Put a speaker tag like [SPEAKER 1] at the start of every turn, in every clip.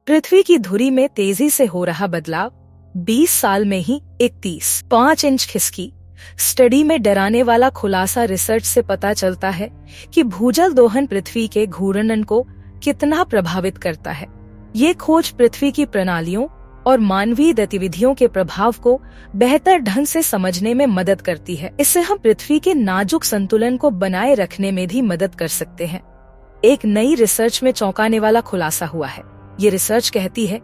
[SPEAKER 1] पृथ्वी की धुरी में तेजी से हो रहा बदलाव 20 साल में ही 31.5 इंच खिसकी। स्टडी में डराने वाला खुलासा रिसर्च से पता चलता है कि भूजल दोहन पृथ्वी के घूर्णन को कितना प्रभावित करता है। ये खोज पृथ्वी की प्रणालियों और मानवीय गतिविधियों के प्रभाव को बेहतर ढंग से समझने में मदद करती है। इससे हम पृथ्वी के नाजुक संतुलन को बनाए रखने में भी मदद कर सकते हैं। एक नई रिसर्च में चौंकाने वाला खुलासा हुआ है। ये रिसर्च कहती है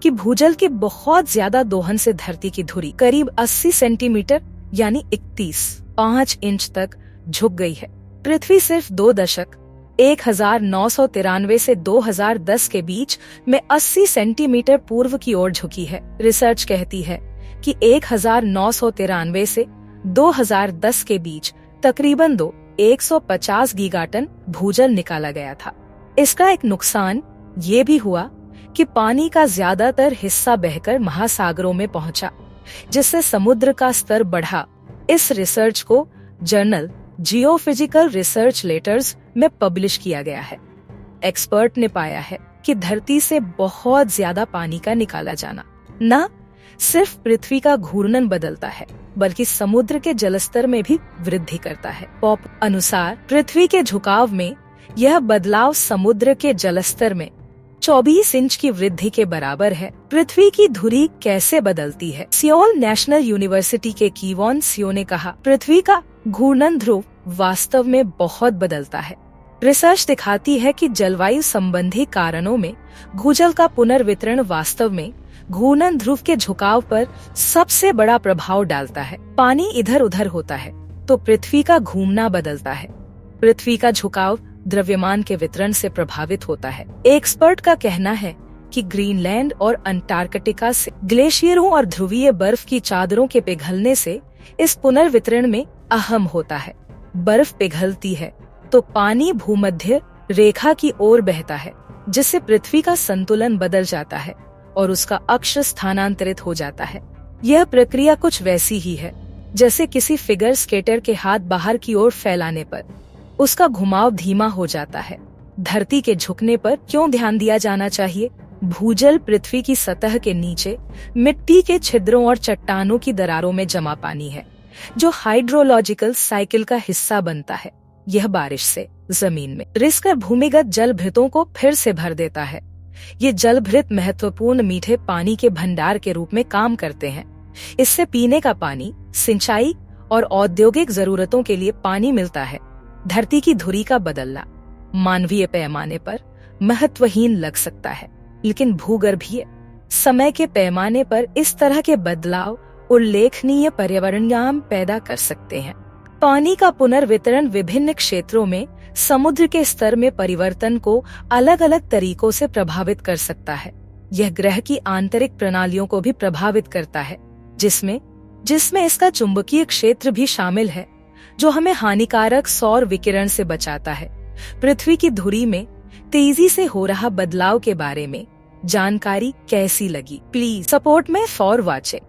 [SPEAKER 1] कि भूजल के बहुत ज्यादा दोहन से धरती की धुरी करीब 80 सेंटीमीटर यानी 31.5 इंच तक झुक गई है। पृथ्वी सिर्फ 2 दशक 1993 से 2010 के बीच में 80 सेंटीमीटर पूर्व की ओर झुकी है। रिसर्च कहती है कि 1993 से 2010 के बीच तकरीबन 150 गीगाटन भूजल निकाला गया था। इसका एक नुकसान ये भी हुआ कि पानी का ज्यादातर हिस्सा बहकर महासागरों में पहुंचा, जिससे समुद्र का स्तर बढ़ा। इस रिसर्च को जर्नल जियोफिजिकल रिसर्च लेटर्स में पब्लिश किया गया है। एक्सपर्ट ने पाया है कि धरती से बहुत ज्यादा पानी का निकाला जाना न सिर्फ पृथ्वी का घूर्णन बदलता है, बल्कि समुद्र के जलस्तर में भी वृद्धि करता है। पॉप अनुसार पृथ्वी के झुकाव में यह बदलाव समुद्र के जलस्तर में 24 इंच की वृद्धि के बराबर है। पृथ्वी की धुरी कैसे बदलती है? सियोल नेशनल यूनिवर्सिटी के कीवॉन सियो ने कहा, पृथ्वी का घूर्णन ध्रुव वास्तव में बहुत बदलता है। रिसर्च दिखाती है कि जलवायु संबंधी कारणों में भूजल का पुनर्वितरण वास्तव में घूर्णन ध्रुव के झुकाव पर सबसे बड़ा प्रभाव डालता है। पानी इधर उधर होता है तो पृथ्वी का घूमना बदलता है। पृथ्वी का झुकाव द्रव्यमान के वितरण से प्रभावित होता है। एक्सपर्ट का कहना है कि ग्रीनलैंड और अंटार्कटिका से ग्लेशियरों और ध्रुवीय बर्फ की चादरों के पिघलने से इस पुनर्वितरण में अहम होता है। बर्फ पिघलती है तो पानी भूमध्य रेखा की ओर बहता है, जिससे पृथ्वी का संतुलन बदल जाता है और उसका अक्ष स्थानांतरित हो जाता है। यह प्रक्रिया कुछ वैसी ही है जैसे किसी फिगर स्केटर के हाथ बाहर की ओर फैलाने पर उसका घुमाव धीमा हो जाता है। धरती के झुकने पर क्यों ध्यान दिया जाना चाहिए? भूजल पृथ्वी की सतह के नीचे मिट्टी के छिद्रों और चट्टानों की दरारों में जमा पानी है, जो हाइड्रोलॉजिकल साइकिल का हिस्सा बनता है। यह बारिश से जमीन में रिसकर भूमिगत जल भृतों को फिर से भर देता है। ये जल भृत महत्वपूर्ण मीठे पानी के भंडार के रूप में काम करते हैं। इससे पीने का पानी, सिंचाई और औद्योगिक जरूरतों के लिए पानी मिलता है। धरती की धुरी का बदलना मानवीय पैमाने पर महत्वहीन लग सकता है, लेकिन भूगर्भीय समय के पैमाने पर इस तरह के बदलाव उल्लेखनीय पर्यावरणीय पैदा कर सकते हैं। पानी का पुनर्वितरण विभिन्न क्षेत्रों में समुद्र के स्तर में परिवर्तन को अलग अलग तरीकों से प्रभावित कर सकता है। यह ग्रह की आंतरिक प्रणालियों को भी प्रभावित करता है, जिसमें इसका चुंबकीय क्षेत्र भी शामिल है, जो हमें हानिकारक सौर विकिरण से बचाता है। पृथ्वी की धुरी में तेजी से हो रहा बदलाव के बारे में जानकारी कैसी लगी? Please support me for watching.